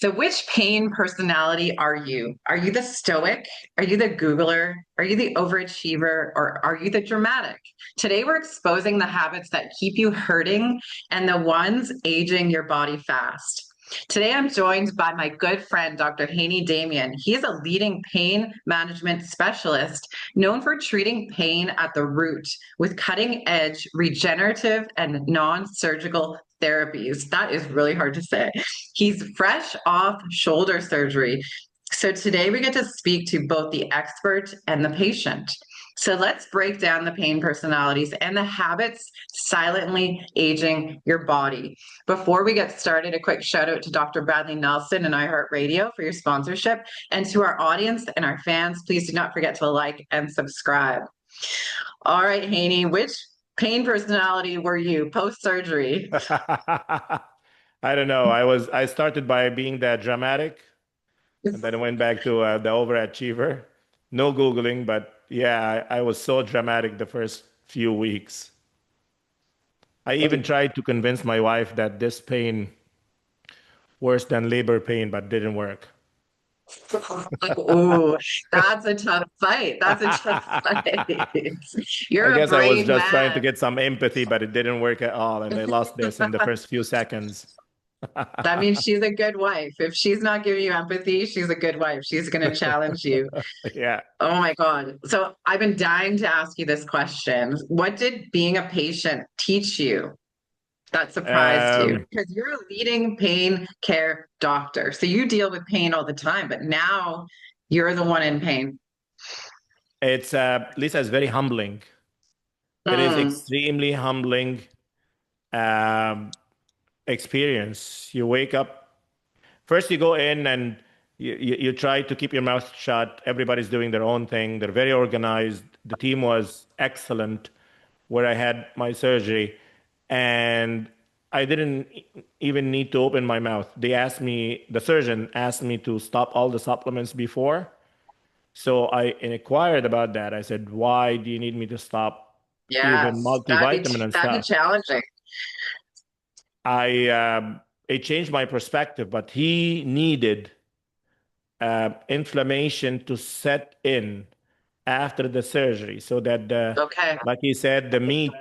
So, which pain personality are you? Are you the stoic? Are you the Googler? Are you the overachiever? Or are you the dramatic? Today, we're exposing the habits that keep you hurting and the ones aging your body fast. Today, I'm joined by my good friend, Dr. Hany Demian. He is a leading pain management specialist known for treating pain at the root with cutting edge regenerative and non surgical therapies. That is really hard to say. He's fresh off shoulder surgery. So today we get to speak to both the expert and the patient. So let's break down the pain personalities and the habits silently aging your body. Before we get started, a quick shout out to Dr. Bradley Nelson and iHeartRadio for your sponsorship. And to our audience and our fans, please do not forget to like and subscribe. All right, Hany, which pain personality were you post surgery? I don't know. I started by being that dramatic, and then I went back to the overachiever. No Googling, but yeah, I was so dramatic the first few weeks. I even tried to convince my wife that this pain worse than labor pain, but didn't work. Ooh, that's a tough fight. That's a tough fight. I You're a guess I was brave just trying to man. get some empathy, but it didn't work at all, and I lost this in the first few seconds. That means she's a good wife. If she's not giving you empathy, she's a good wife. She's going to challenge you. Yeah. Oh my God. So I've been dying to ask you this question. What did being a patient teach you that surprised you? Um, Because you're a leading pain care doctor. So you deal with pain all the time, but now you're the one in pain. it's Lisa is very humbling. It is Mm, extremely humbling um, experience. You wake up, first you go in and you try to keep your mouth shut. Everybody's doing their own thing. They're very organized. The team was excellent where I had my surgery, and I didn't even need to open my mouth. The surgeon asked me to stop all the supplements before. So I inquired about that. I said, why do you need me to stop even yes, multivitamin and that'd be stuff? challenging. I It changed my perspective, but he needed inflammation to set in after the surgery so that Okay. like he said, the meat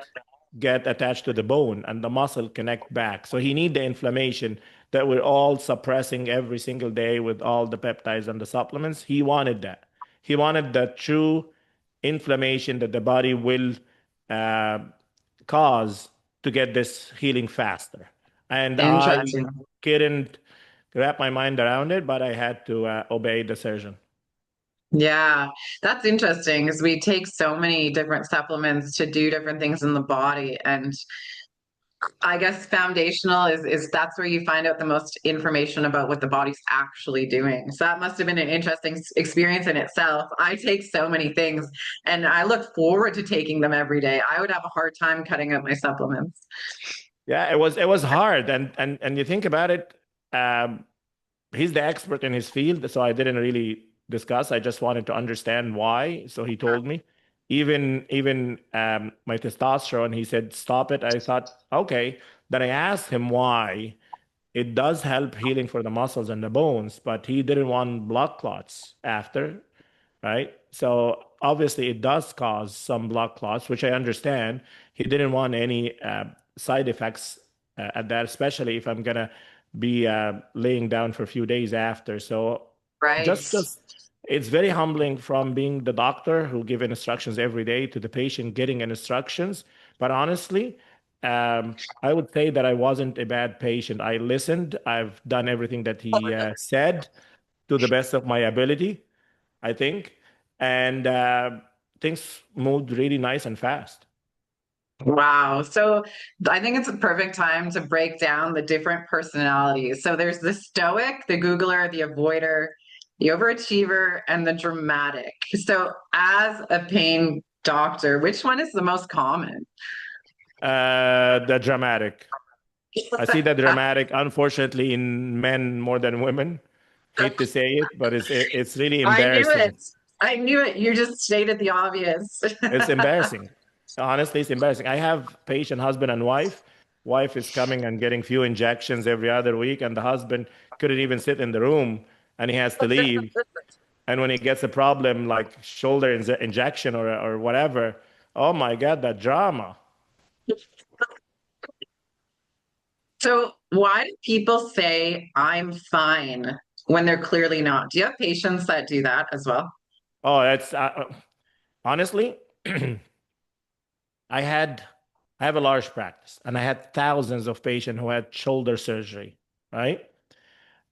get attached to the bone and the muscle connect back. So he need the inflammation that we're all suppressing every single day with all the peptides and the supplements. He wanted that. He wanted the true inflammation that the body will uh, cause to get this healing faster. And I Interesting. couldn't wrap my mind around it, but I had to obey the surgeon. Yeah, that's interesting because we take so many different supplements to do different things in the body. And I guess foundational is that's where you find out the most information about what the body's actually doing. So that must have been an interesting experience in itself. I take so many things and I look forward to taking them every day. I would have a hard time cutting out my supplements. Yeah, it was hard, and you think about it. Um, he's the expert in his field, so I didn't really discuss. I just wanted to understand why. So he told me. Even my testosterone, he said, stop it. I thought, okay. Then I asked him why. It does help healing for the muscles and the bones, but he didn't want blood clots after, right? So obviously it does cause some blood clots, which I understand. He didn't want any side effects at that, especially if I'm gonna be laying down for a few days after. So Right. just it's very humbling from being the doctor who give instructions every day to the patient getting instructions. But honestly, I would say that I wasn't a bad patient. I listened. I've done everything that he said to the best of my ability, I think, and things moved really nice and fast. Wow. So I think it's a perfect time to break down the different personalities. So there's the stoic, the Googler, the avoider, the overachiever, and the dramatic. So as a pain doctor, which one is the most common? The dramatic. I see the dramatic, unfortunately, in men more than women. Hate to say it, but it's really I knew embarrassing. it. I knew it. You just stated the obvious. It's embarrassing. Honestly, it's embarrassing. I have patient husband and wife. Wife is coming and getting few injections every other week, and the husband couldn't even sit in the room, and he has to leave. And when he gets a problem like shoulder injection or whatever, oh my God, that drama. So why do people say I'm fine when they're clearly not? Do you have patients that do that as well? Oh, that's honestly, I had I have a large practice, and I had thousands of patients who had shoulder surgery, right?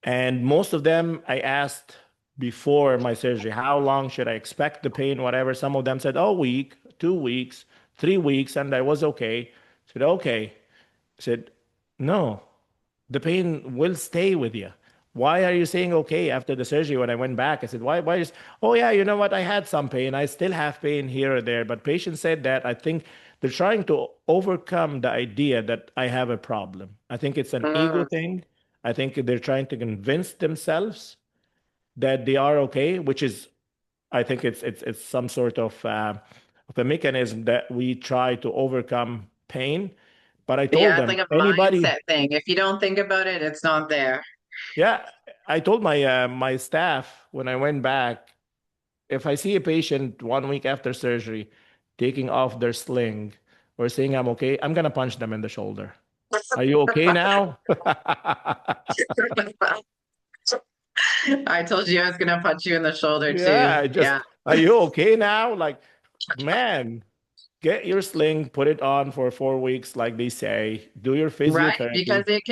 And most of them I asked before my surgery, how long should I expect the pain, whatever. Some of them said, oh, week, 2 weeks, 3 weeks, and I was okay. I said, okay. I said, no, the pain will stay with you. Why are you saying okay after the surgery? When I went back, I said, why is, oh yeah, you know what? I had some pain. I still have pain here or there. But patients said that I think they're trying to overcome the idea that I have a problem. I think it's an ego Mm, thing. I think they're trying to convince themselves that they are okay, which is, I think it's some sort of a mechanism that we try to overcome pain. But I told yeah, it's them, like a anybody, mindset thing. If you don't think about it, it's not there. yeah, I told my staff when I went back, if I see a patient 1 week after surgery taking off their sling or saying I'm okay, I'm gonna punch them in the shoulder. Are you okay now? I told you I was gonna punch you in the shoulder too. Yeah, I just, Yeah, are you okay now? Like, man, get your sling, put it on for 4 weeks, like they say. Do your right. Because physiotherapy.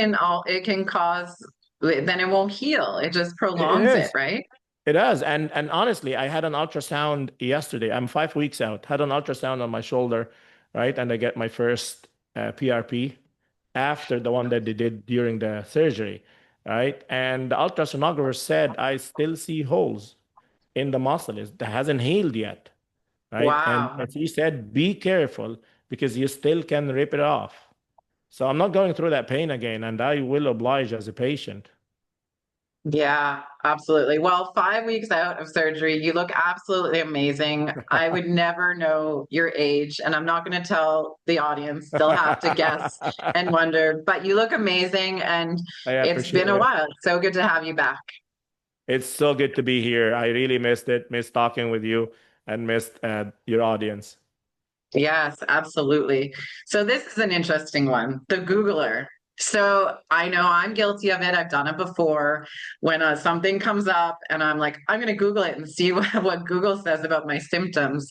it can cause then it won't heal. It just It prolongs it, is. right? It does. And honestly, I had an ultrasound yesterday. I'm 5 weeks out. Had an ultrasound on my shoulder, right? And I get my first PRP after the one that they did during the surgery, right? And the ultrasonographer said I still see holes in the muscle. It hasn't healed yet, right? And Wow. she said, be careful because you still can rip it off. So I'm not going through that pain again, and I will oblige as a patient. Yeah, absolutely. Well, 5 weeks out of surgery, you look absolutely amazing. I would never know your age, and I'm not going to tell the audience. They'll have to guess and wonder, but you look amazing, and I it's been appreciate a it. while. It's so good to have you back. It's so good to be here. I really missed it, missed talking with you, and missed your audience. Yes, absolutely. So this is an interesting one, the Googler. So I know I'm guilty of it. I've done it before when something comes up and I'm like, I'm going to Google it and see what Google says about my symptoms.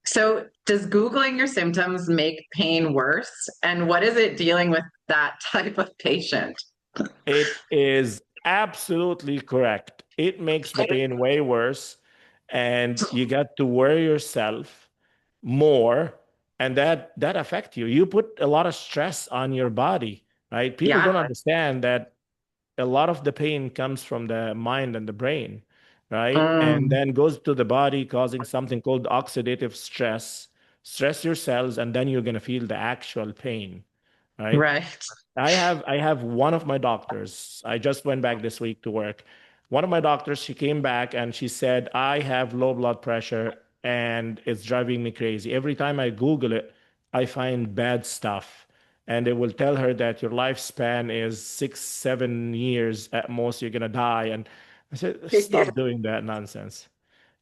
So does Googling your symptoms make pain worse? And what is it dealing with that type of patient? It is absolutely correct. It makes the pain way worse, and you got to worry yourself more, and that affect you. You put a lot of stress on your body, right? People Yeah. don't understand that a lot of the pain comes from the mind and the brain, right? And Mm, then goes to the body, causing something called oxidative stress. Stress your cells, and then you're going to feel the actual pain, right? right. I have one of my doctors. I just went back this week to work. One of my doctors, she came back and she said, I have low blood pressure and it's driving me crazy. Every time I Google it, I find bad stuff. And it will tell her that your lifespan is 6, 7 years at most, you're gonna die. And I said, stop doing that nonsense.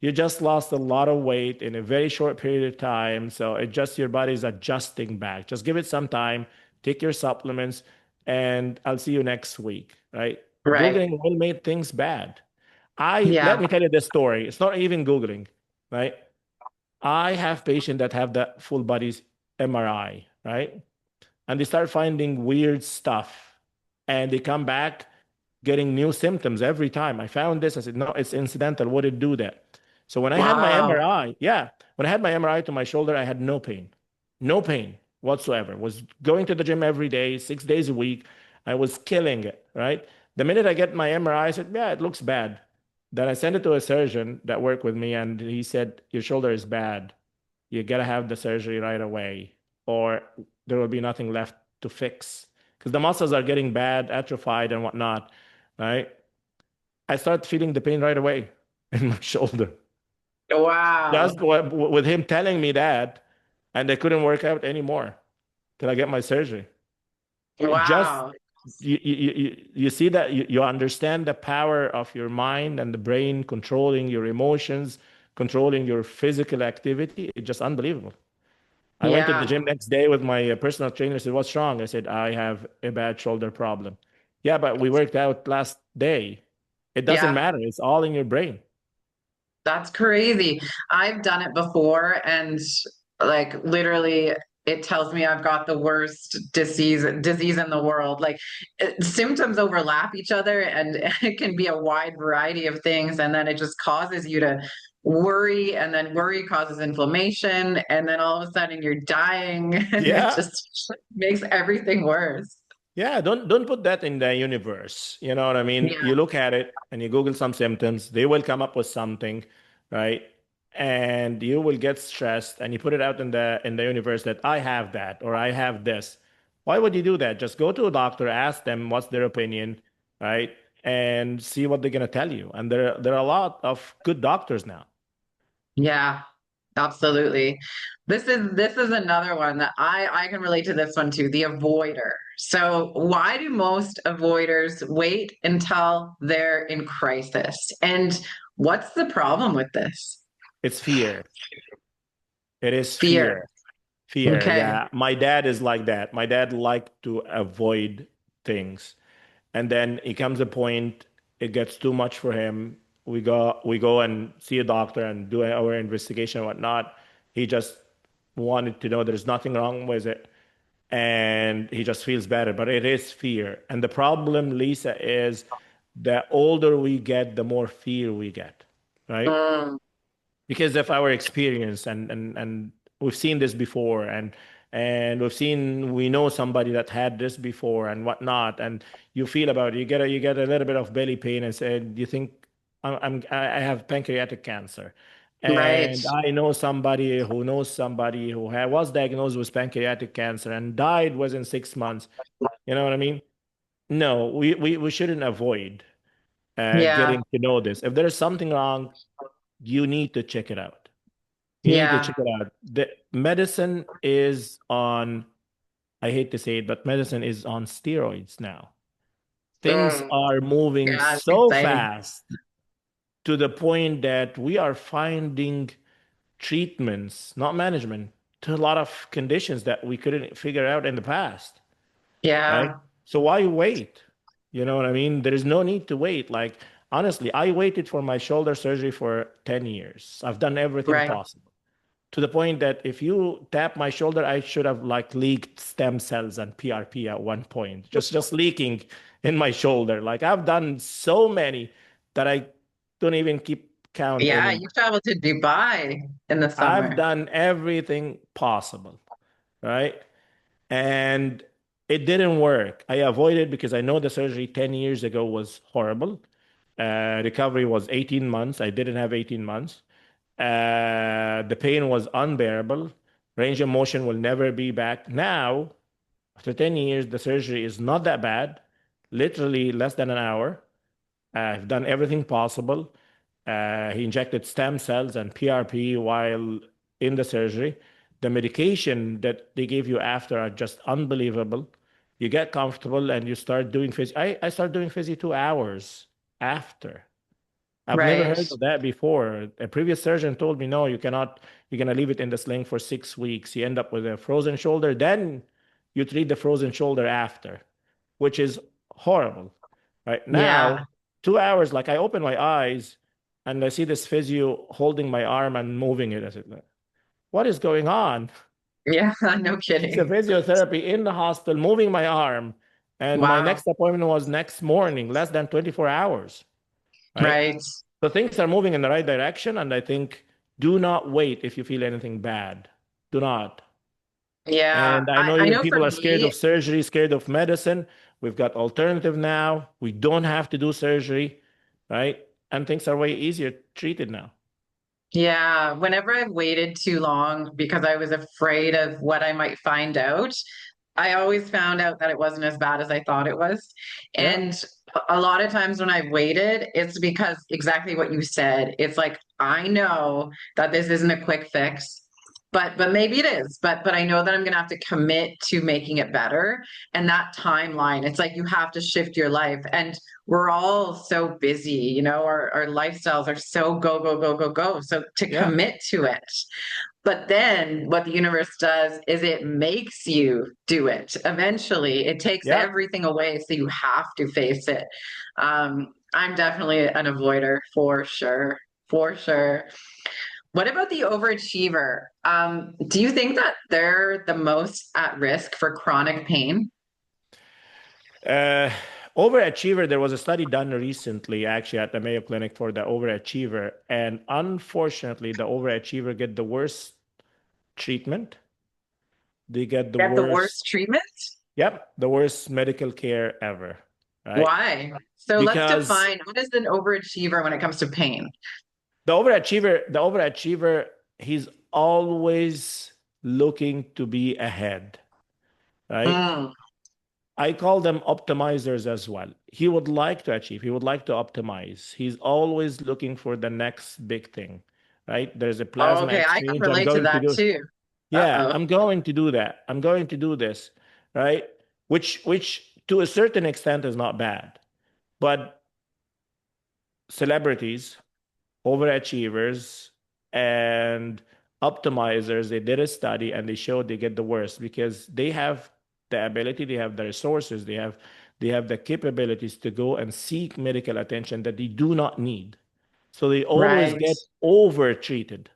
You just lost a lot of weight in a very short period of time. So it just your body's adjusting back. Just give it some time, take your supplements, and I'll see you next week. Right? Right. Googling will make things bad. I let Yeah. me tell you this story. It's not even Googling, right? I have patients that have the full body MRI, right? And they start finding weird stuff. And they come back getting new symptoms every time. I found this. I said, no, it's incidental. What did do that? So when I had my Wow. MRI, yeah, when I had my MRI to my shoulder, I had no pain whatsoever. Was going to the gym every day, 6 days a week. I was killing it, right? The minute I get my MRI, I said, yeah, it looks bad. Then I sent it to a surgeon that worked with me, and he said, your shoulder is bad. You gotta have the surgery right away, or there will be nothing left to fix because the muscles are getting bad, atrophied, and whatnot, right? I start feeling the pain right away in my shoulder. Wow. Just with him telling me that, and they couldn't work out anymore till I get my surgery. Just Wow. you see that you understand the power of your mind and the brain controlling your emotions, controlling your physical activity. It's just unbelievable. I went to the Yeah. gym next day with my personal trainer. Said, "What's wrong?" I said, "I have a bad shoulder problem." Yeah, but we worked out last day. It doesn't Yeah. matter. It's all in your brain. That's crazy. I've done it before and like literally it tells me I've got the worst disease in the world. Like symptoms overlap each other and it can be a wide variety of things and then it just causes you to worry and then worry causes inflammation and then all of a sudden you're dying and it Yeah. just makes everything worse. Yeah, don't put that in the universe. You know what I mean? Yeah. You look at it and you Google some symptoms, they will come up with something, right? And you will get stressed and you put it out in the universe that I have that or I have this. Why would you do that? Just go to a doctor, ask them what's their opinion, right? And see what they're gonna tell you. And there are a lot of good doctors now. Yeah, absolutely. This is another one that I can relate to this one too, the avoider. So why do most avoiders wait until they're in crisis? And what's the problem with this? It's fear. It is Fear. fear. Fear. Okay. Yeah. My dad is like that. My dad liked to avoid things. And then it comes a point it gets too much for him. We go and see a doctor and do our investigation and whatnot. He just wanted to know there's nothing wrong with it, and he just feels better. But it is fear, and the problem, Lisa, is the older we get, the more fear we get, right? Mm, Because of our experience, and we've seen this before, and we know somebody that had this before and whatnot, and you feel about it, you get a little bit of belly pain and said you think I have pancreatic cancer, right. and I know somebody who knows somebody who was diagnosed with pancreatic cancer and died within 6 months. You know what I mean? No, we shouldn't avoid Yeah. getting to know this. If there's something wrong, you need to check it out. You need to Yeah. check it out. The medicine is on, I hate to say it, but medicine is on steroids now. Things Mm, are moving yeah, it's so exciting. fast to the point that we are finding treatments, not management, to a lot of conditions that we couldn't figure out in the past, right? Yeah. So why wait? You know what I mean? There is no need to wait. Like, honestly, I waited for my shoulder surgery for 10 years. I've done everything Right. possible, to the point that if you tap my shoulder, I should have like leaked stem cells and PRP at one point, just leaking in my shoulder. Like I've done so many that I don't even keep count Yeah, anymore. you travel to Dubai in the I've summer. done everything possible, right? And it didn't work. I avoided because I know the surgery 10 years ago was horrible. Recovery was 18 months. I didn't have 18 months. The pain was unbearable. Range of motion will never be back. Now, after 10 years, the surgery is not that bad, literally less than an hour. I've done everything possible. He injected stem cells and PRP while in the surgery. The medication that they give you after are just unbelievable. You get comfortable and you start doing physio. I start doing physio 2 hours after. I've never Right. heard of that before. A previous surgeon told me, no, you cannot, you're going to leave it in the sling for 6 weeks. You end up with a frozen shoulder. Then you treat the frozen shoulder after, which is horrible. Right Yeah. now, 2 hours, like I open my eyes and I see this physio holding my arm and moving it. I said, what is going on? Yeah. No She's a kidding. physiotherapy in the hospital, moving my arm. And my Wow. next appointment was next morning, less than 24 hours. Right. Right. So things are moving in the right direction. And I think do not wait if you feel anything bad. Do not. Yeah. And I I, know I you know for people are scared me, of surgery, scared of medicine. We've got alternative now. We don't have to do surgery, right? And things are way easier treated now. yeah, whenever I've waited too long because I was afraid of what I might find out, I always found out that it wasn't as bad as I thought it was. Yeah. And a lot of times when I've waited, it's because exactly what you said. It's like, I know that this isn't a quick fix. but maybe it is. But I know that I'm gonna have to commit to making it better. And that timeline, it's like you have to shift your life. And we're all so busy, our lifestyles are so go, go, go, go, go. So to Yeah, commit to it. But then what the universe does is it makes you do it. Eventually, it takes yeah. everything away, so you have to face it. I'm definitely an avoider for sure. For sure. What about the overachiever? Do you think that they're the most at risk for chronic pain? Uh, Overachiever, there was a study done recently actually at the Mayo Clinic for the overachiever, and unfortunately, the overachiever get the worst treatment. They get the Get the worst, worst treatment? yep, the worst medical care ever, right? Why? So let's Because define what is an overachiever when it comes to pain? the overachiever, he's always looking to be ahead, right? Mm. I call them optimizers as well. He would like to achieve, he would like to optimize. He's always looking for the next big thing, right? There's a Oh, plasma okay, I can exchange. I'm relate to going to that do, too. yeah, Uh-oh. I'm going to do that. I'm going to do this, right? Which to a certain extent is not bad. But celebrities, overachievers, and optimizers, they did a study and they showed they get the worst because they have the ability, they have the resources, they have the capabilities to go and seek medical attention that they do not need. So they always Right. get over treated,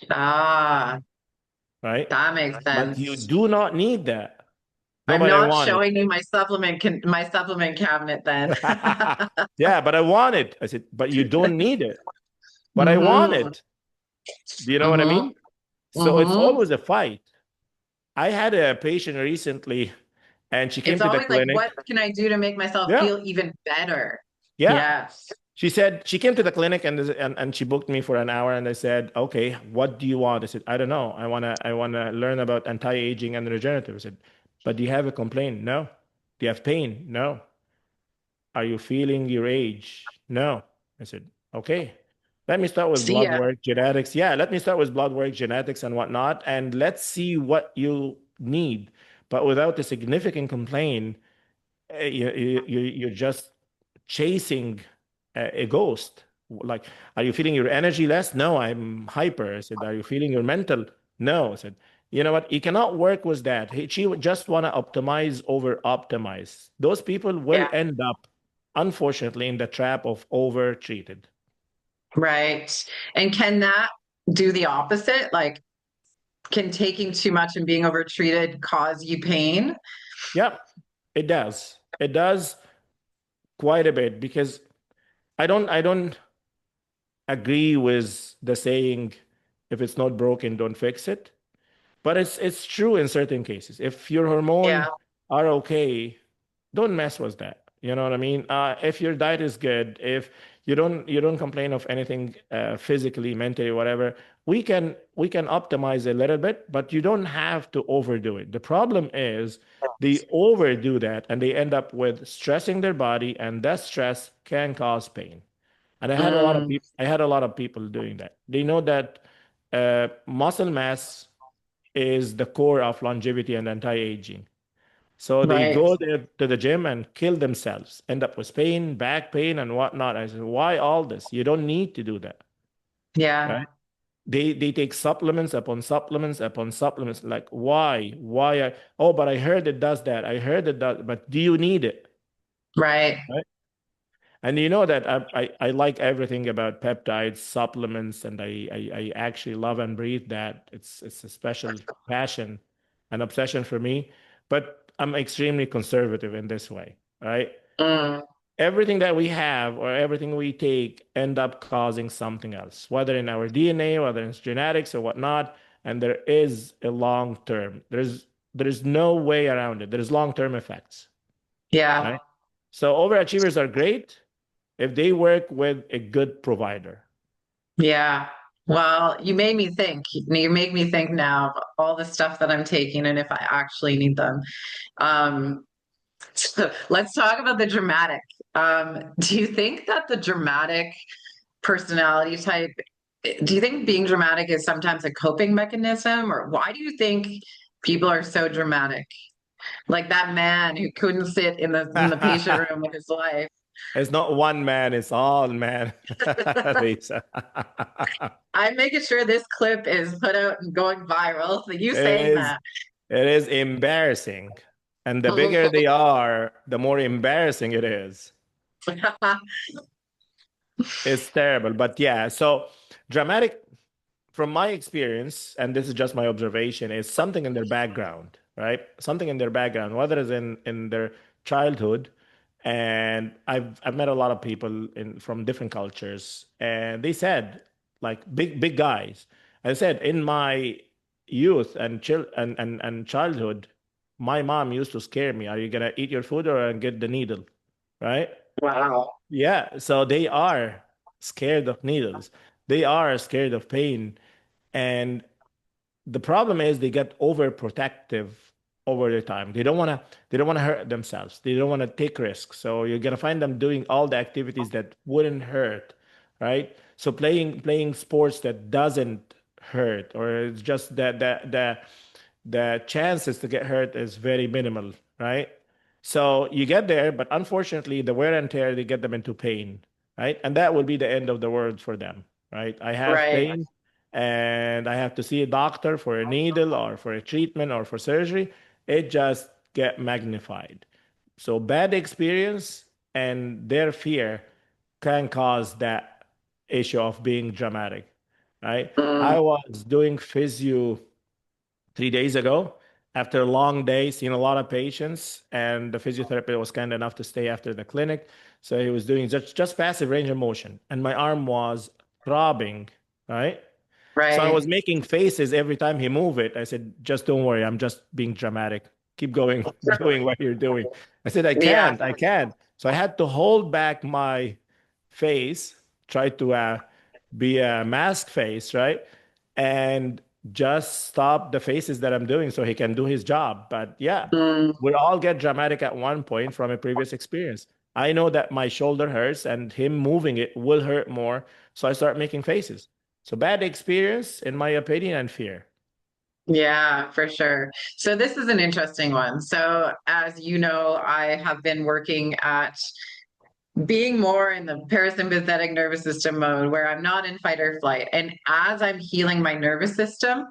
Ah, right? that makes But you sense. do not need that. No, I'm but I not want showing you my supplement cabinet then. it. Yeah, but I want it. I said, but you don't need it. But I want Mm-hmm. it. Do you know what I Mm-hmm. mean? So it's Mm-hmm. always a fight. I had a patient recently and she came It's to the always like, what clinic. can I do to make myself Yeah. feel even better? Yeah. Yes. She said she came to the clinic and she booked me for an hour and I said, "Okay, what do you want?" I said, "I don't know. I wanna learn about anti-aging and regenerative." I said, "But do you have a complaint?" "No." "Do you have pain?" "No." "Are you feeling your age?" "No." I said, "Okay. Let me start with See blood ya. work, genetics." Yeah, let me start with blood work, genetics, and whatnot, and let's see what you need. But without a significant complaint, you're just chasing a ghost. Like, are you feeling your energy less? No, I'm hyper. I said, are you feeling your mental? No. I said, you know what? You cannot work with that. She would just want to optimize over optimize. Those people will Yeah. end up, unfortunately, in the trap of over treated. Right. And can that do the opposite? Like, can taking too much and being overtreated cause you pain? Yeah, it does. It does quite a bit because I don't agree with the saying, if it's not broken, don't fix it. But it's true in certain cases. If your hormone Yeah. are okay, don't mess with that. You know what I mean? If your diet is good, if you don't complain of anything physically, mentally, whatever, we can optimize a little bit, but you don't have to overdo it. The problem is they overdo that and they end up with stressing their body, and that stress can cause pain. And Mm, I had a lot of people doing that. They know that muscle mass is the core of longevity and anti-aging. So they right. go there to the gym and kill themselves, end up with pain, back pain, and whatnot. I said, why all this? You don't need to do that, Yeah. right? They take supplements upon supplements upon supplements. Like, why? Why? Oh, but I heard it does that. I heard it does. But do you need it? Right. Right? And you know that I like everything about peptides, supplements, and I actually love and breathe that. It's a special passion and obsession for me. But I'm extremely conservative in this way, right? Mm, Everything that we have or everything we take end up causing something else, whether in our DNA, whether it's genetics or whatnot. And there is a long term. There's no way around it. There's long term effects, yeah. right? So overachievers are great if they work with a good provider. Yeah. Well, you made me think. You make me think now of all the stuff that I'm taking and if I actually need them. Um, so let's talk about the dramatic. Do you think that the dramatic personality type Do you think being dramatic is sometimes a coping mechanism, or why do you think people are so dramatic? Like that man who couldn't sit in the patient room with his wife. It's not one man, it's all man. Lisa. I'm making sure this clip is put out and going viral. So you It saying is that. it is embarrassing. And the bigger they are, the more embarrassing it is. It's terrible. But yeah, so dramatic from my experience, and this is just my observation, is something in their background, right? Something in their background, whether it's in their childhood. And I've met a lot of people in from different cultures, and they said, like big guys. I said in my youth and and childhood, my mom used to scare me. Are you gonna eat your food or get the needle? Right? Wow. Yeah. So they are scared of needles. They are scared of pain. And the problem is they get overprotective over the time. They don't want to hurt themselves. They don't want to take risks. So you're gonna find them doing all the activities that wouldn't hurt, right? So playing sports that doesn't hurt, or it's just that the chances to get hurt is very minimal, right? So you get there, but unfortunately, the wear and tear they get them into pain, right? And that will be the end of the world for them, right? I have Right. pain and I have to see a doctor for a needle or for a treatment or for surgery. It just get magnified. So bad experience and their fear can cause that issue of being dramatic, right? Mm, I was doing physio 3 days ago after a long day, seeing a lot of patients, and the physiotherapist was kind enough to stay after the clinic. So he was doing just passive range of motion, and my arm was throbbing, right? So I was right. making faces every time he moved it. I said, just don't worry, I'm just being dramatic. Keep going, doing what you're doing. I said, Yeah. I can't. So I had to hold back my face, try to be a mask face, right? And just stop the faces that I'm doing so he can do his job. But yeah, Mm, we all get dramatic at one point from a previous experience. I know that my shoulder hurts and him moving it will hurt more. So I start making faces. So bad experience, in my opinion, and fear. yeah, for sure. So this is an interesting one. So as you know, I have been working at being more in the parasympathetic nervous system mode where I'm not in fight or flight. And as I'm healing my nervous system,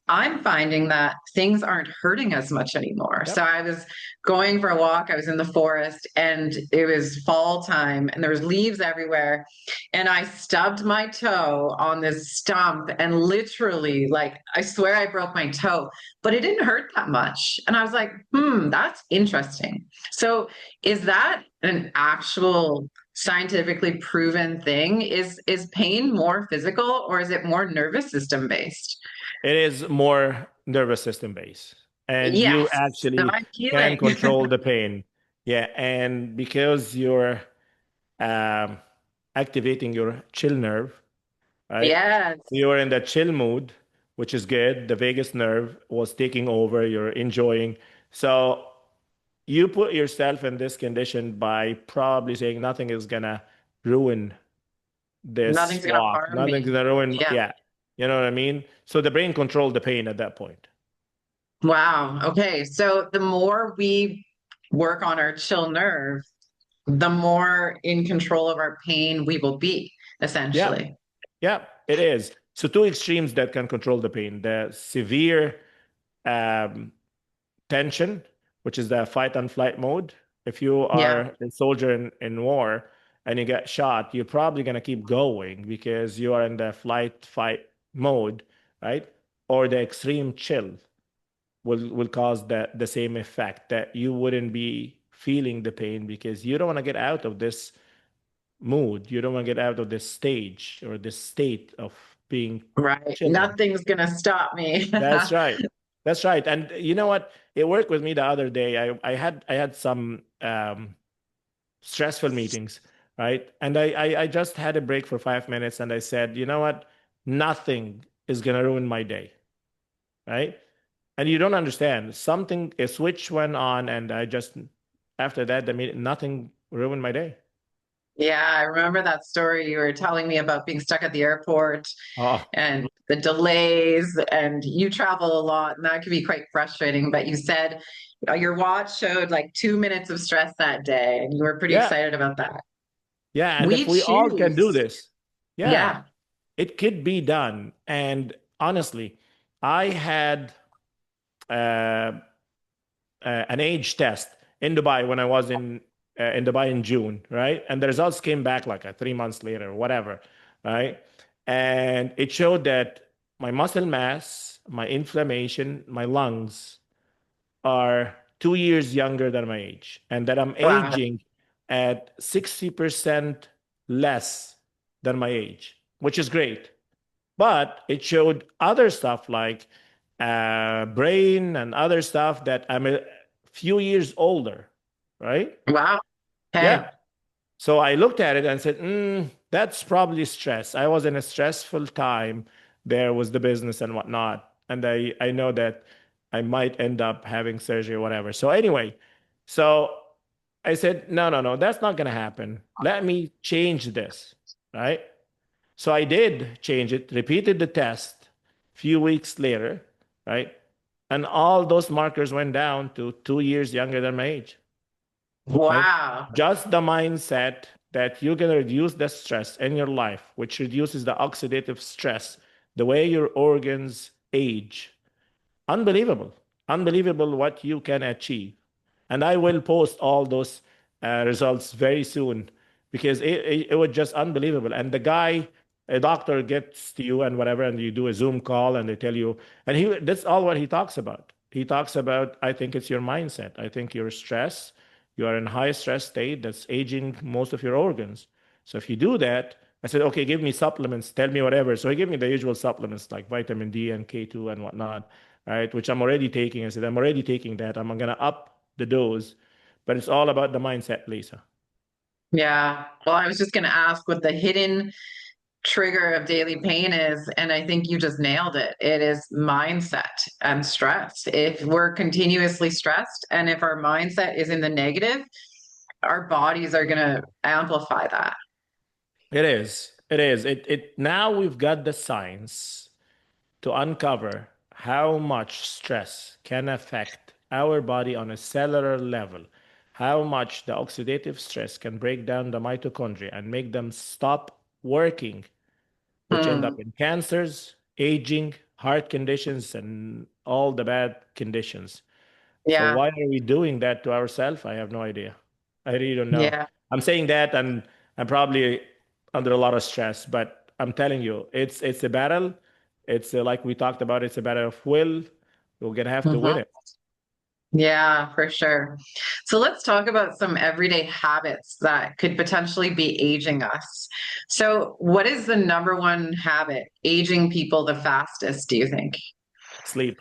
I'm finding that things aren't hurting as much anymore. So Yep. I was going for a walk, I was in the forest and it was fall time and there was leaves everywhere. And I stubbed my toe on this stump and literally, like, I swear I broke my toe, but it didn't hurt that much. And I was like, that's interesting. So is that an actual scientifically proven thing? Is pain more physical or is it more nervous system based? It is more nervous system based, and you Yes. So actually I'm can healing. control the pain. Yeah, and because you're um, activating your chill nerve, right? Yes. You're in the chill mood, which is good. The vagus nerve was taking over. You're enjoying. So you put yourself in this condition by probably saying nothing is gonna ruin this Nothing's gonna walk. harm Nothing's me. gonna ruin. Yeah. Yeah, you know what I mean. So the brain controlled the pain at that point. Wow. Okay. So the more we work on our chill nerve, the more in control of our pain we will be, Yeah, essentially. yeah, it is. So two extremes that can control the pain: the severe um, tension, which is the fight and flight mode. If you Yeah. are a soldier in war and you get shot, you're probably going to keep going because you are in the flight fight mode, right? Or the extreme chill will cause the same effect that you wouldn't be feeling the pain because you don't want to get out of this mood. You don't want to get out of this stage or this state of being Right. chilling. Nothing's gonna stop me. That's right. That's right. And you know what? It worked with me the other day. I had some stressful meetings, right? And I just had a break for 5 minutes and I said, you know what? Nothing is gonna ruin my day, right? And you don't understand. A switch went on, and I just after that, nothing ruined my day. Yeah, I remember that story you were telling me about being stuck at the airport Oh, and the delays, and you travel a lot, and that can be quite frustrating. But you said your watch showed like 2 minutes of stress that day, and you were pretty yeah. excited about that. Yeah. And if We we all can do choose. this, yeah, Yeah. it could be done. And honestly, I had uh, an age test in Dubai when I was in Dubai in June, right? And the results came back like 3 months later, whatever, right? And it showed that my muscle mass, my inflammation, my lungs are 2 years younger than my age, and that I'm Wow. aging at 60% less than my age, which is great. But it showed other stuff like brain and other stuff that I'm a few years older, right? Wow. Yeah. Okay. So I looked at it and said, that's probably stress. I was in a stressful time there was the business and whatnot. And I know that I might end up having surgery or whatever. So anyway, so I said, no, no, no, that's not going to happen. Let me change this, right? So I did change it, repeated the test a few weeks later, right? And all those markers went down to 2 years younger than my age, right? Wow. Just the mindset that you're going to reduce the stress in your life, which reduces the oxidative stress, the way your organs age. Unbelievable. Unbelievable what you can achieve. And I will post all those results very soon because it was just unbelievable. And the guy, a doctor gets to you and whatever, and you do a Zoom call and they tell you, and that's all what he talks about. He talks about, I think it's your mindset. I think you're stressed. You are in high stress state that's aging most of your organs. So if you do that, I said, okay, give me supplements, tell me whatever. So he gave me the usual supplements like vitamin D and K2 and whatnot, right? Which I'm already taking. I said, I'm already taking that. I'm going to up the dose, but it's all about the mindset, Lisa. Yeah. Well, I was just going to ask what the hidden trigger of daily pain is, and I think you just nailed it. It is mindset and stress. If we're continuously stressed and if our mindset is in the negative, our bodies are going to amplify that. It is. It is. It now we've got the science to uncover how much stress can affect our body on a cellular level, how much the oxidative stress can break down the mitochondria and make them stop working, which end up Mm, in cancers, aging, heart conditions, and all the bad conditions. So yeah. why are we doing that to ourselves? I have no idea. I really don't know. Yeah. I'm saying that and I'm probably under a lot of stress, but I'm telling you, it's a battle. It's like we talked about, it's a battle of will. We're gonna have to win Mhm. it. Yeah, for sure. So let's talk about some everyday habits that could potentially be aging us. So, what is the number one habit aging people the fastest, do you think? Sleep,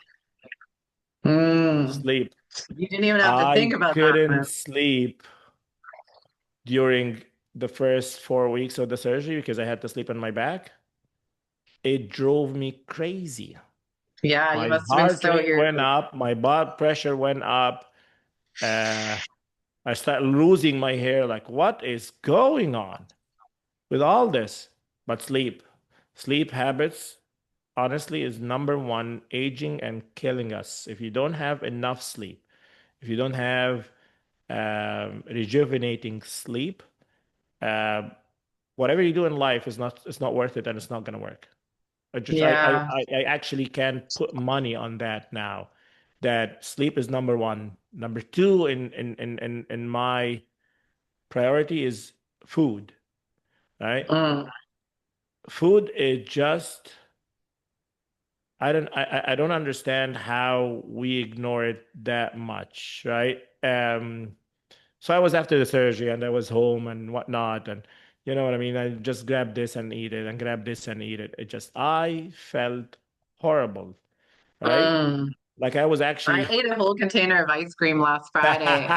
Mm, sleep. you didn't even have to think I about couldn't that. sleep during the first 4 weeks of the surgery because I had to sleep on my back. It drove me crazy. Yeah, you My must have been heart so rate went irritated. up, my blood pressure went up. Uh, I started losing my hair. Like, what is going on with all this? But sleep habits, honestly, is number one, aging and killing us. If you don't have enough sleep, if you don't have rejuvenating sleep, uh, whatever you do in life is not it's not worth it, and it's not going to work. Yeah. I actually can put money on that now. That sleep is number one. Number two in my priority is food, right? Mm, Food is just I don't understand how we ignore it that much, right? So I was after the surgery and I was home and whatnot, and you know what I mean. I just grabbed this and eat it, and grab this and eat it. It just I felt horrible, right? mm. Like I was I actually ate a whole container of ice cream last Friday.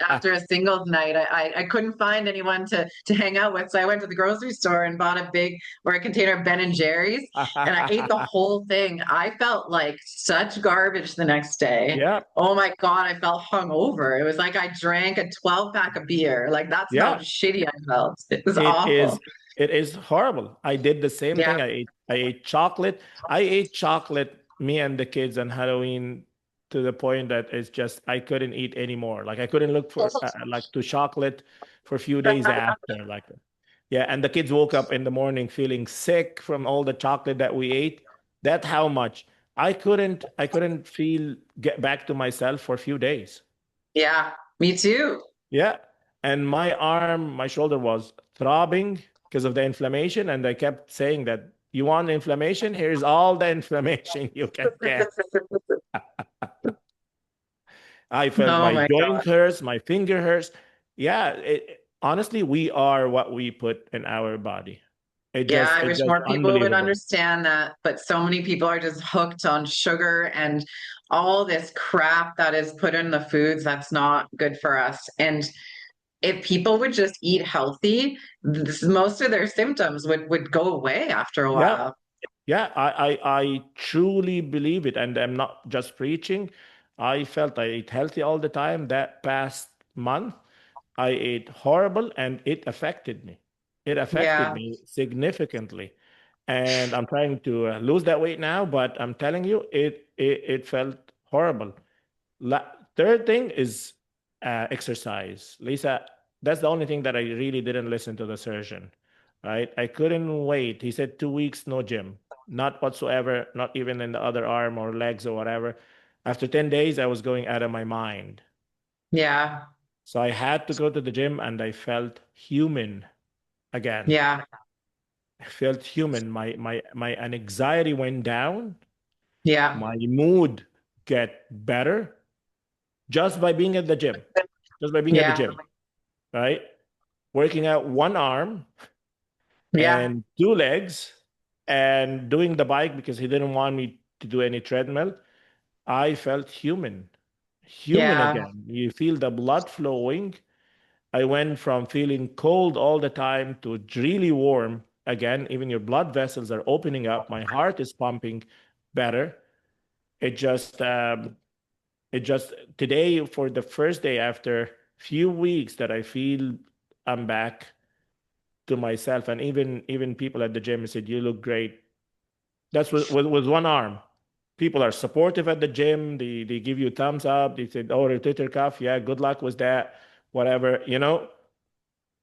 After a singles night, I couldn't find anyone to hang out with, so I went to the grocery store and bought a big or a container of Ben and Jerry's, and I ate the whole thing. I felt like such garbage the next day. yeah, Oh my God, I felt hungover. It was like I drank a 12 pack of beer. Like that's how yeah. shitty I felt. It was It awful. is it is horrible. I did the same Yeah. thing. I ate chocolate. I ate chocolate, me and the kids on Halloween to the point that it's just I couldn't eat anymore. Like I couldn't look for like to chocolate for a few days after. Like yeah, and the kids woke up in the morning feeling sick from all the chocolate that we ate. That's how much. I couldn't feel get back to myself for a few days. Yeah, me too. Yeah. And my arm, my shoulder was throbbing because of the inflammation. And I kept saying that you want inflammation? Here's all the inflammation you can get. I felt Oh my my joint God. hurts, my finger hurts. Yeah, honestly, we are what we put in our body. Yeah, I It's wish just more people would unbelievable. understand that, but so many people are just hooked on sugar and all this crap that is put in the foods that's not good for us. And if people would just eat healthy, most of their symptoms would go away after a Yeah, while. yeah, I truly believe it, and I'm not just preaching. I felt I ate healthy all the time. That past month, I ate horrible, and it affected me. It affected Yeah, me significantly, and I'm trying to lose that weight now. But I'm telling you, it felt horrible. Third thing is exercise. Lisa, that's the only thing that I really didn't listen to the surgeon, right? I couldn't wait. He said 2 weeks, no gym, not whatsoever, not even in the other arm or legs or whatever. After 10 days, I was going out of my mind. yeah, So I had to go to the gym and I felt human again. yeah, I felt human. My anxiety went down. yeah, My mood get better just by being at the gym. Just by being at the yeah, gym, right? Working out one arm yeah, and two legs and doing the bike because he didn't want me to do any treadmill. I felt human, human yeah. again. You feel the blood flowing. I went from feeling cold all the time to really warm again. Even your blood vessels are opening up. My heart is pumping better. It just, it just today for the first day after few weeks that I feel I'm back to myself, and even people at the gym said you look great. That's with one arm. People are supportive at the gym. They give you thumbs up. They said, oh, rotator cuff, yeah, good luck with that, whatever.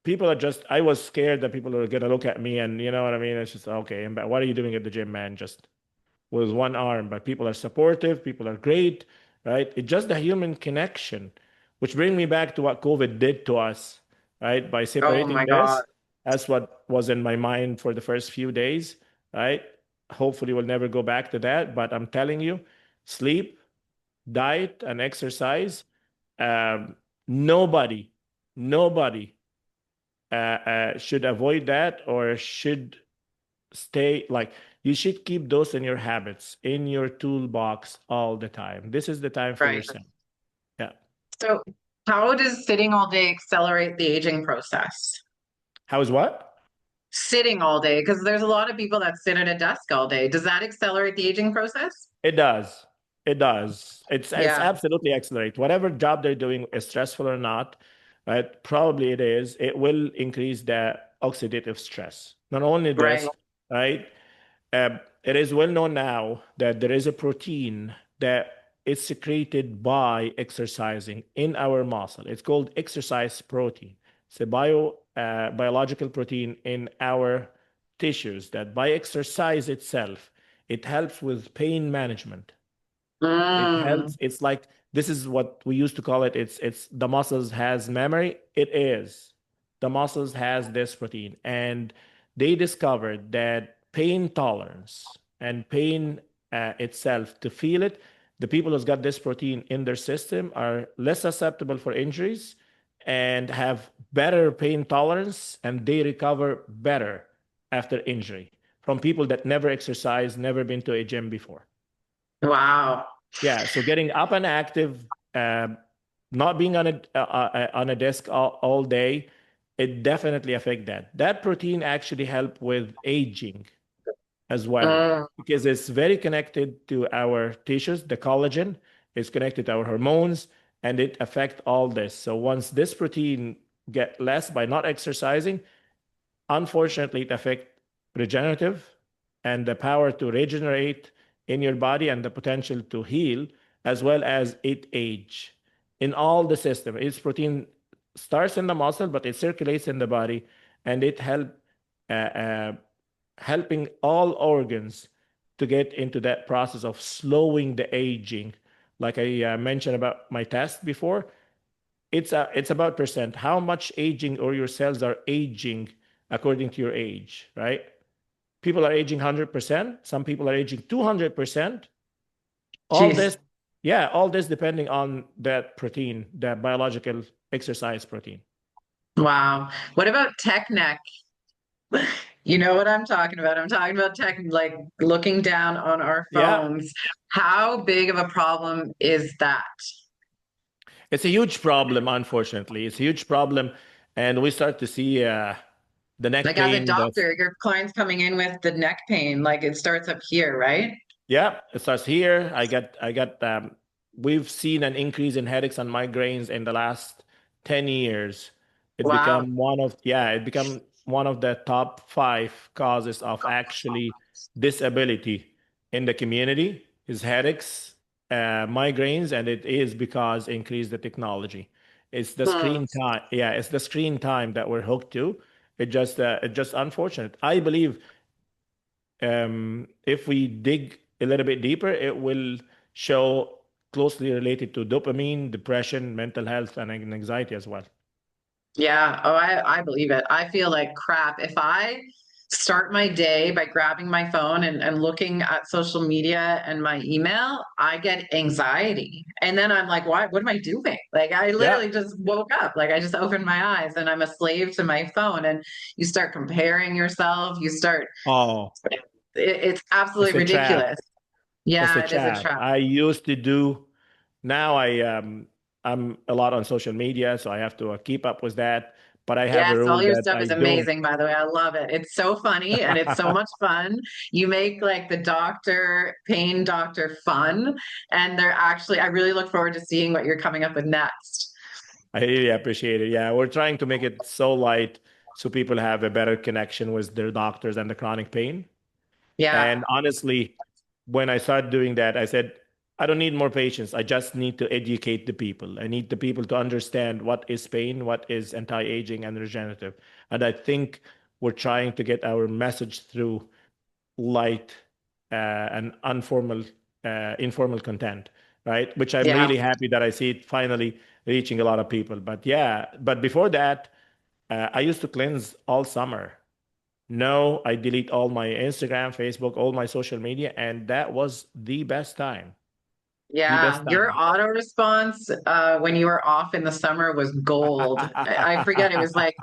People are just, I was scared that people are gonna look at me, and you know what I mean. It's just okay, but what are you doing at the gym, man? Just with one arm. But people are supportive, people are great, right? It's just the human connection, which bring me back to what COVID did to us, right? By Oh separating my God. this, that's what was in my mind for the first few days, right? Hopefully we'll never go back to that. But I'm telling you, sleep, diet, and exercise, um, nobody, nobody should avoid that or should stay like you should keep those in your habits in your toolbox all the time. This is the time for Right. yourself. Yeah. So, how does sitting all day accelerate the aging process? How's what? Sitting all day, because there's a lot of people that sit at a desk all day. Does that accelerate the aging process? It does. It does. It's Yeah, absolutely accelerate. Whatever job they're doing is stressful or not, right? Probably it is. It will increase the oxidative stress. Not only right. this, right? It is well known now that there is a protein that is secreted by exercising in our muscle. It's called exercise protein. It's a biological protein in our tissues that by exercise itself, it helps with pain management. It Mm, helps. It's like this is what we used to call it. It's the muscles has memory. It is. The muscles has this protein. And they discovered that pain tolerance and pain itself to feel it, the people who's got this protein in their system are less susceptible for injuries and have better pain tolerance and they recover better after injury from people that never exercised, never been to a gym before. wow. Yeah, so getting up and active, not being on a desk all day, it definitely affect that. That protein actually help with aging as well Mm, because it's very connected to our tissues. The collagen is connected to our hormones, and it affect all this. So once this protein get less by not exercising, unfortunately, it affects regenerative and the power to regenerate in your body and the potential to heal, as well as it age in all the system. Its protein starts in the muscle, but it circulates in the body, and it uh, uh, helping all organs to get into that process of slowing the aging. Like I mentioned about my test before, it's about percent how much aging or your cells are aging according to your age, right? People are aging 100%, some people are aging 200%. All Jeez. this, yeah, all this depending on that protein, that biological exercise protein. Wow. What about tech neck? You know what I'm talking about. I'm talking about tech, like looking down on our Yeah, phones. How big of a problem is that? it's a huge problem, unfortunately. It's a huge problem, and we start to see the neck Like as a pain. doctor, your client's coming in with the neck pain, like it starts up here, right? Yeah, it starts here. We've seen an increase in headaches and migraines in the last 10 years. Wow. It become one of the top five causes of actually disability in the community is headaches, migraines, and it is because increase the technology. It's the Hmm. screen time. Yeah, it's the screen time that we're hooked to. It's just unfortunate. I believe if we dig a little bit deeper, it will show closely related to dopamine, depression, mental health, and anxiety as well. Yeah. Oh, I believe it. I feel like crap. If I start my day by grabbing my phone and looking at social media and my email, I get anxiety. And then I'm like, what am I doing? Like I Yeah. literally just woke up. Like I just opened my eyes and I'm a slave to my phone. And you start comparing yourself. You start, Oh, it's it's absolutely a trap. ridiculous. It's a Yeah, it is a trap. trap. I used to do. Now I'm a lot on social media, so I have to keep up with that. But I have a Yes, all rule your that stuff I is don't. amazing, by the way. I love it. It's so funny and it's so much fun. You make like the doctor, pain doctor fun. And they're actually, I really look forward to seeing what you're coming up with next. I really appreciate it. Yeah, we're trying to make it so light so people have a better connection with their doctors and the chronic pain. Yeah. And honestly, when I started doing that, I said, I don't need more patients. I just need to educate the people. I need the people to understand what is pain, what is anti-aging and regenerative. And I think we're trying to get our message through light and informal content, right? Which I'm Yeah. really happy that I see it finally reaching a lot of people. But yeah, but before that, I used to cleanse all summer. No, I delete all my Instagram, Facebook, all my social media, and that was the best time. The Yeah. best Your time. auto response when you were off in the summer was gold. I forget. It was like,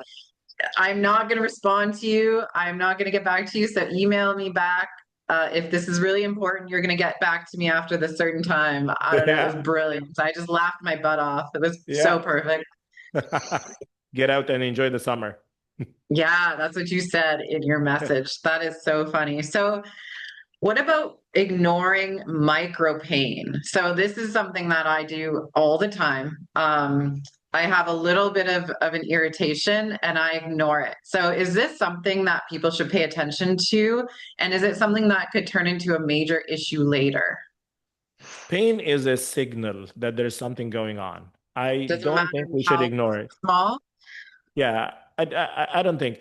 I'm not going to respond to you. I'm not going to get back to you. So email me back. If this is really important, you're going to get back to me after the certain time. I don't know. It was Yeah, brilliant. I just laughed my butt off. It was so yeah. perfect. Get out and enjoy the summer. Yeah, that's what you said in your message. That is so funny. So, what about ignoring micro pain? So this is something that I do all the time. I have a little bit of an irritation and I ignore it. So is this something that people should pay attention to? And is it something that could turn into a major issue later? Pain is a signal that there's something going on. I Doesn't matter don't think we should how ignore it. small? Yeah, I don't think.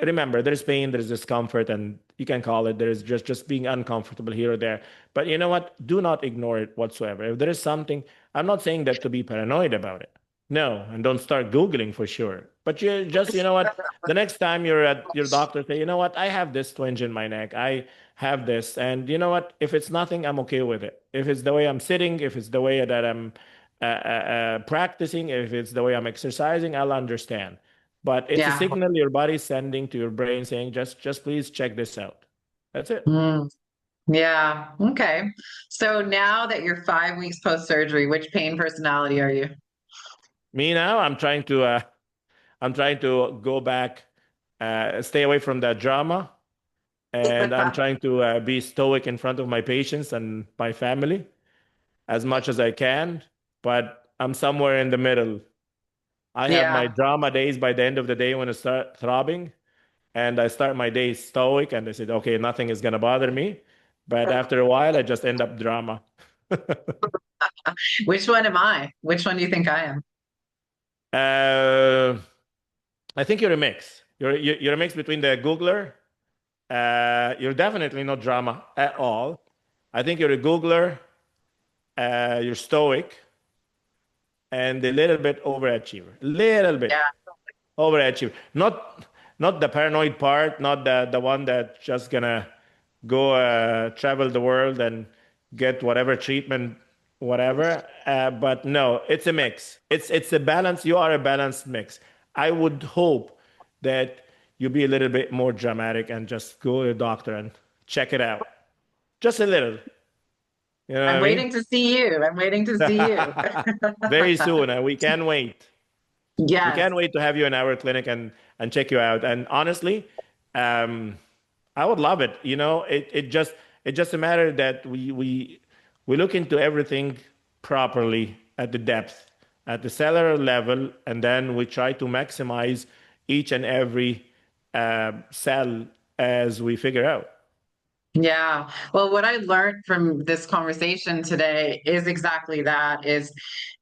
Remember, there's pain, there's discomfort, and you can call it there's just being uncomfortable here or there. But you know what? Do not ignore it whatsoever. If there is something, I'm not saying that to be paranoid about it. No, and don't start Googling for sure. But you just, you know what? The next time you're at your doctor, say, you know what? I have this twinge in my neck. I have this. And you know what? If it's nothing, I'm okay with it. If it's the way I'm sitting, if it's the way that I'm practicing, if it's the way I'm exercising, I'll understand. But it's a Yeah. signal your body's sending to your brain saying, just please check this out. That's it. Mm. Yeah. Okay. So now that you're 5 weeks post-surgery, which pain personality are you? Me now, I'm trying to go back, stay away from that drama, and I'm trying to be stoic in front of my patients and my family as much as I can. But I'm somewhere in the middle. I have my Yeah. drama days by the end of the day when I start throbbing, and I start my day stoic, and I said, okay, nothing is gonna bother me. But after a while, I just end up drama. Which one am I? Which one do you think I am? uh, I think you're a mix. You're a mix between the Googler. You're definitely not drama at all. I think you're a Googler. You're stoic and a little bit overachiever. Little bit Yeah. overachiever. Not the paranoid part. Not the one that just gonna go travel the world and get whatever treatment, whatever. But no, it's a mix. It's a balance. You are a balanced mix. I would hope that you be a little bit more dramatic and just go to the doctor and check it out. Just a little. You know what I'm I mean? waiting to see you. I'm waiting to see you. Very soon, and we can't wait. We Yes. can't wait to have you in our clinic and check you out. And honestly, um, I would love it. You know, it just a matter that we look into everything properly at the depth, at the cellular level, and then we try to maximize each and every cell as we figure out. Yeah. Well, what I learned from this conversation today is exactly that is,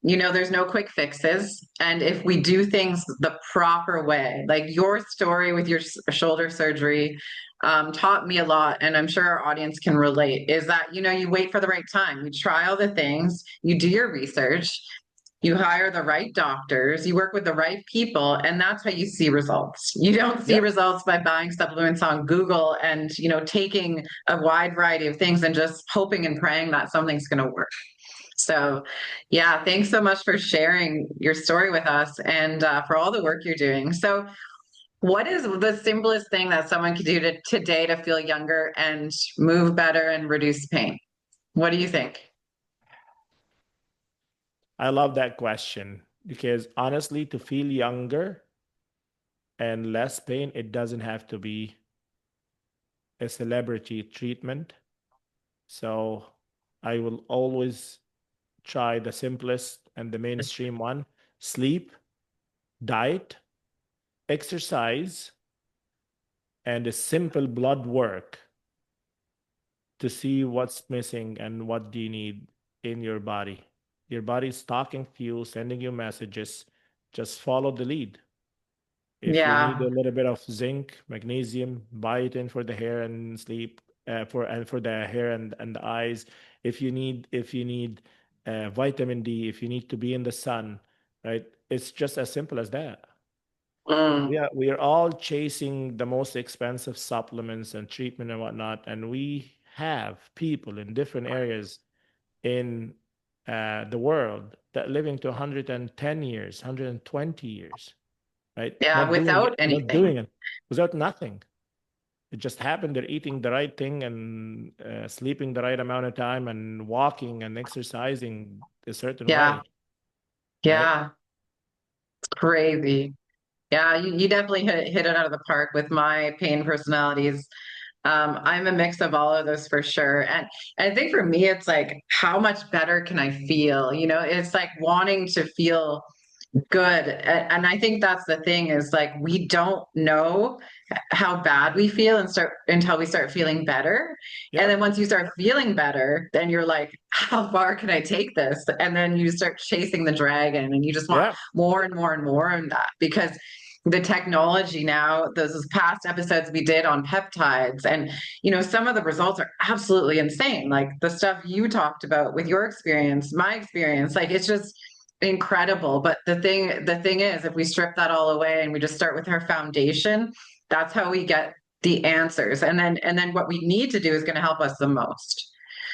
there's no quick fixes. And if we do things the proper way, like your story with your shoulder surgery, taught me a lot, and I'm sure our audience can relate, is that, you wait for the right time. You try all the things, you do your research, you hire the right doctors, you work with the right people, and that's how you see results. You don't see Yep. results by buying supplements on Google and, taking a wide variety of things and just hoping and praying that something's going to work. So, yeah, thanks so much for sharing your story with us and for all the work you're doing. So, what is the simplest thing that someone could do today to feel younger and move better and reduce pain? What do you think? I love that question because honestly, to feel younger and less pain, it doesn't have to be a celebrity treatment. So I will always try the simplest and the mainstream one: sleep, diet, exercise, and a simple blood work to see what's missing and what do you need in your body. Your body's talking to you, sending you messages. Just follow the lead. If you need Yeah. a little bit of zinc, magnesium, biotin for the hair and sleep, for the hair and the eyes. If you need vitamin D, if you need to be in the sun, right? It's just as simple as that. Mm, We are all chasing the most expensive supplements and treatment and whatnot, and we have people in different areas in the world that living to 110 years, 120 years, right? yeah, without Not anything. doing it without nothing. It just happened. They're eating the right thing and sleeping the right amount of time and walking and exercising a certain Yeah. way, right? Yeah. It's crazy. Yeah, you definitely hit it out of the park with my pain personalities. I'm a mix of all of those for sure. And I think for me, it's like, how much better can I feel? It's like wanting to feel good. And I think that's the thing is like, we don't know how bad we feel until we start feeling better. And then Yep. once you start feeling better, then you're like, how far can I take this? And then you start chasing the dragon and you just want Yeah. more and more and more of that because the technology now, those past episodes we did on peptides, and some of the results are absolutely insane. Like the stuff you talked about with your experience, my experience, like it's just incredible. But the thing is, if we strip that all away and we just start with our foundation, that's how we get the answers. And then what we need to do is going to help us the most.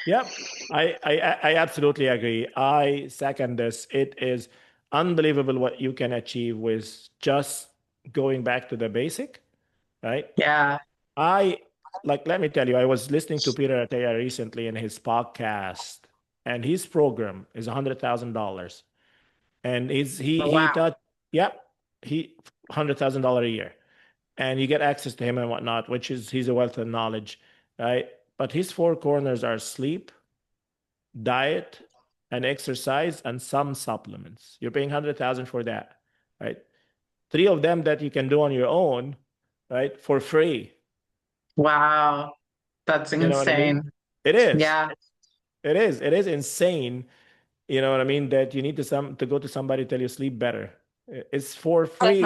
Yep. I absolutely agree. I second this. It is unbelievable what you can achieve with just going back to the basic, right? Yeah. I like, let me tell you, I was listening to Peter Attia recently in his podcast, and his program is $100,000. And he Wow. thought, yep, he $100,000 a year. And you get access to him and whatnot, which is he's a wealth of knowledge, right? But his four corners are sleep, diet, and exercise, and some supplements. You're paying 100,000 for that, right? Three of them that you can do on your own, right, for free. Wow. That's You know what I mean? insane. It is. Yeah. It is insane. You know what I mean? That you need to go to somebody tell you sleep better. It's for free,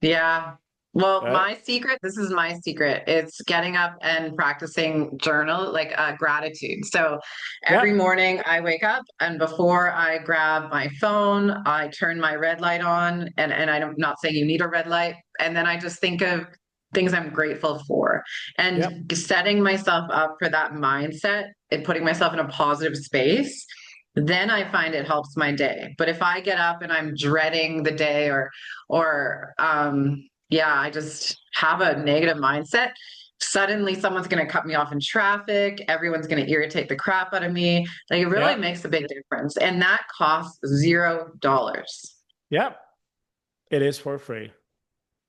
Yeah. Well, right? my secret, this is my secret. It's getting up and practicing journal, like gratitude. So every Yep. morning I wake up and before I grab my phone, I turn my red light on and I'm not saying you need a red light. And then I just think of things I'm grateful for Yep. and setting myself up for that mindset and putting myself in a positive space. Then I find it helps my day. But if I get up and I'm dreading the day or yeah, I just have a negative mindset, suddenly someone's going to cut me off in traffic, everyone's going to irritate the crap out of me. Like it really Yep. makes a big difference, and that costs $0. Yep. It is for free.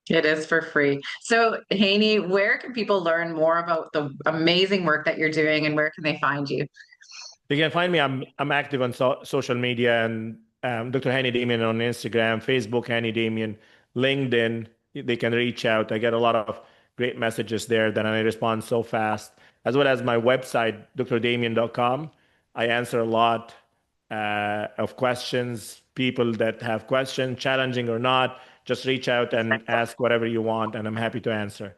It is for free. So Haney, where can people learn more about the amazing work that you're doing, and where can they find you? You can find me. I'm active on social media and Dr. Hany Demian on Instagram, Facebook, Hany Demian, LinkedIn. They can reach out. I get a lot of great messages there that I respond so fast, as well as my website, drdamian.com. I answer a lot of questions. People that have questions, challenging or not, just reach out and ask whatever you want, and I'm happy to answer.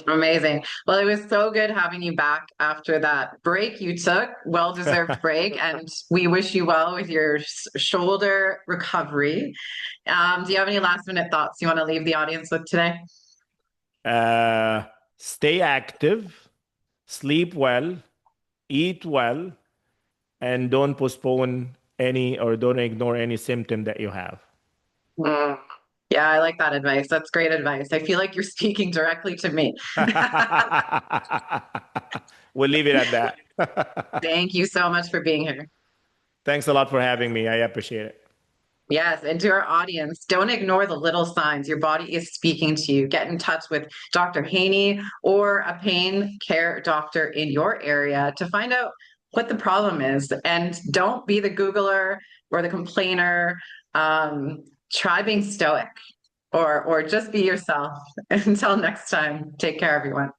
Amazing. Well, it was so good having you back after that break you took, well-deserved break, and we wish you well with your shoulder recovery. Do you have any last minute thoughts you want to leave the audience with today? uh, Stay active, sleep well, eat well, and don't postpone any or don't ignore any symptom that you have. Mm. Yeah, I like that advice. That's great advice. I feel like you're speaking directly to me. We'll leave it at that. Thank you so much for being here. Thanks a lot for having me. I appreciate it. Yes, and to our audience, don't ignore the little signs. Your body is speaking to you. Get in touch with Dr. Haney or a pain care doctor in your area to find out what the problem is. And don't be the Googler or the complainer. Try being stoic or just be yourself. Until next time, take care, everyone.